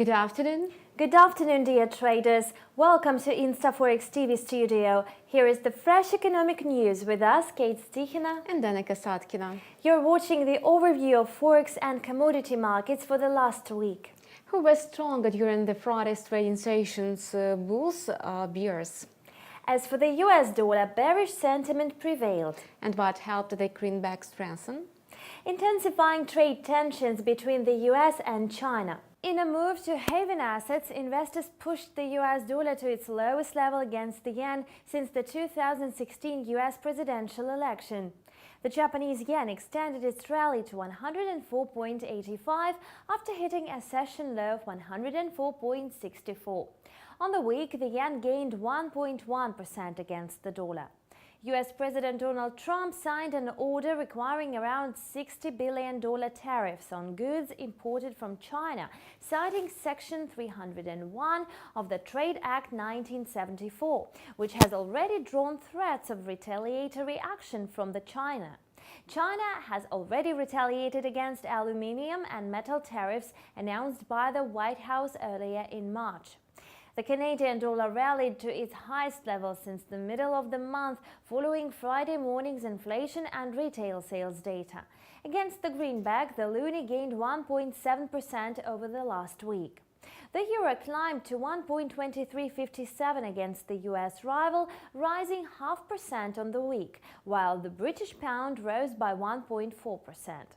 Good afternoon. Good afternoon, dear traders. Welcome to InstaForex TV studio. Here is the fresh economic news with us, Kate Stichina and Danica Satkina. You're watching the overview of Forex and commodity markets for the last week. Who were stronger during the Friday's trading sessions, bulls or bears? As for the US dollar, bearish sentiment prevailed. And what helped the greenback strengthen? Intensifying trade tensions between the US and China. In a move to haven assets, investors pushed the US dollar to its lowest level against the yen since the 2016 US presidential election. The Japanese yen extended its rally to 104.85 after hitting a session low of 104.64. On the week, the yen gained 1.1% against the dollar. US President Donald Trump signed an order requiring around $60 billion tariffs on goods imported from China, citing Section 301 of the Trade Act 1974, which has already drawn threats of retaliatory action from China. China has already retaliated against aluminium and metal tariffs announced by the White House earlier in March. The Canadian dollar rallied to its highest level since the middle of the month following Friday morning's inflation and retail sales data. Against the greenback, the loonie gained 1.7% over the last week. The euro climbed to 1.2357 against the US rival, rising 0.5% on the week, while the British pound rose by 1.4%.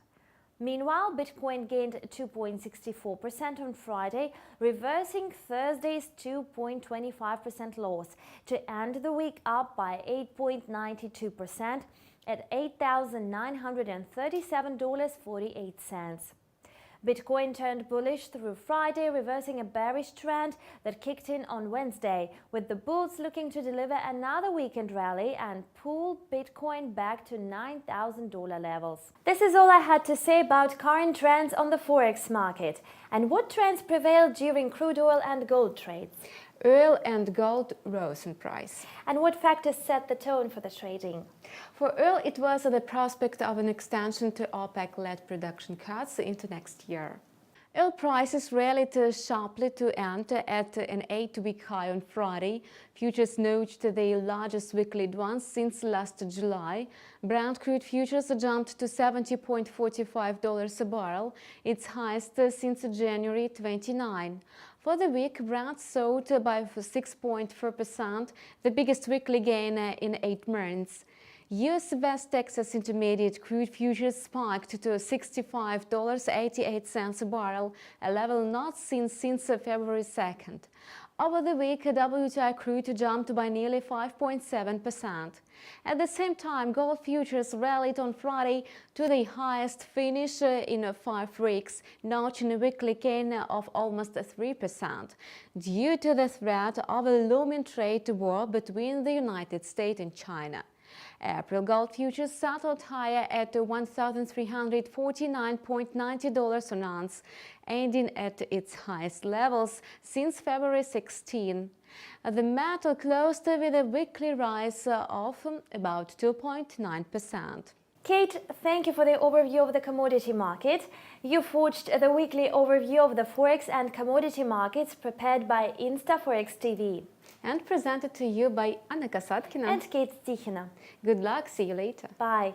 Meanwhile, Bitcoin gained 2.64% on Friday, reversing Thursday's 2.25% loss to end the week up by 8.92% at $8,937.48. Bitcoin turned bullish through Friday, reversing a bearish trend that kicked in on Wednesday, with the bulls looking to deliver another weekend rally and pull Bitcoin back to $9,000 levels. This is all I had to say about current trends on the Forex market. And what trends prevailed during crude oil and gold trades? Oil and gold rose in price. And what factors set the tone for the trading? For oil, it was the prospect of an extension to OPEC-led production cuts into next year. Oil prices rallied sharply to end at an 8-week high on Friday. Futures notched the largest weekly advance since last July. Brent crude futures jumped to $70.45 a barrel, its highest since January 29. For the week, Brent soared by 6.4%, the biggest weekly gain in 8 months. US West Texas Intermediate crude futures spiked to $65.88 a barrel, a level not seen since February 2nd. Over the week, WTI crude jumped by nearly 5.7%. At the same time, gold futures rallied on Friday to the highest finish in 5 weeks, notching a weekly gain of almost 3%, due to the threat of a looming trade war between the United States and China. April gold futures settled higher at $1,349.90 an ounce, ending at its highest levels since February 16. The metal closed with a weekly rise of about 2.9%. Kate, thank you for the overview of the commodity market. You've watched the weekly overview of the Forex and commodity markets prepared by InstaForex TV. And presented to you by Danica Satkina and Kate Stichina. Good luck, see you later. Bye.